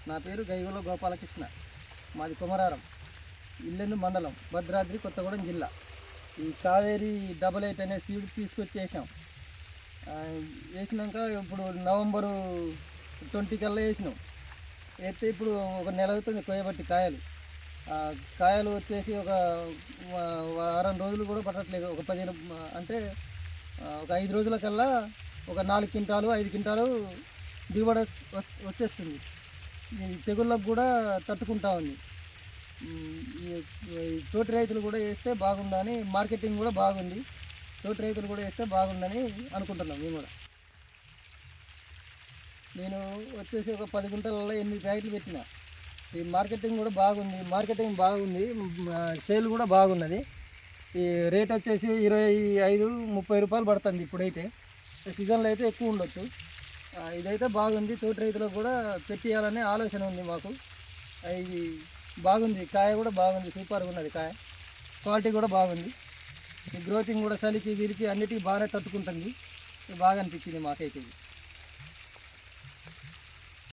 నా పేరు గైగుల గోపాలకృష్ణ. మాది కొమరారం, ఇల్లెందు మండలం, భద్రాద్రి కొత్తగూడెం జిల్లా. ఈ కావేరి 88 అనే సీడ్ తీసుకొచ్చి వేసాం. వేసినాక ఇప్పుడు నవంబరు 20 కల్లా వేసినాం. వేస్తే ఇప్పుడు ఒక నెల అవుతుంది కోయబట్టి కాయలు వచ్చేసి ఒక వారం రోజులు కూడా పట్టట్లేదు. ఒక 15 అంటే ఒక 5 రోజుల కల్లా ఒక 4 క్వింటాలు 5 క్వింటాలు దిగుబడి వచ్చేస్తుంది. ఈ తెగుళ్ళకు కూడా తట్టుకుంటా ఉంది. ఈ తోటి రైతులు కూడా వేస్తే బాగుందని, మార్కెటింగ్ కూడా బాగుంది. తోటి రైతులు కూడా వేస్తే బాగుందని అనుకుంటున్నాం మేము కూడా. నేను వచ్చేసి ఒక 10 గుంటలలో 8 ప్యాకెట్లు పెట్టిన. ఈ మార్కెటింగ్ కూడా బాగుంది, సేల్ కూడా బాగున్నది. ఈ రేట్ వచ్చేసి 25-30 రూపాయలు పడుతుంది ఇప్పుడైతే. సీజన్లో అయితే ఎక్కువ ఉండొచ్చు. ఇదైతే బాగుంది. తోటి రైతులకు కూడా పెట్టియాలనే ఆలోచన ఉంది మాకు. ఇది బాగుంది, కాయ కూడా బాగుంది, సూపర్గా ఉన్నది కాయ. క్వాలిటీ కూడా బాగుంది. ఈ గ్రోతింగ్ కూడా చలికి వీరికి అన్నిటికీ బాగానే తట్టుకుంటుంది. బాగా అనిపించింది మాకైతే ఇది.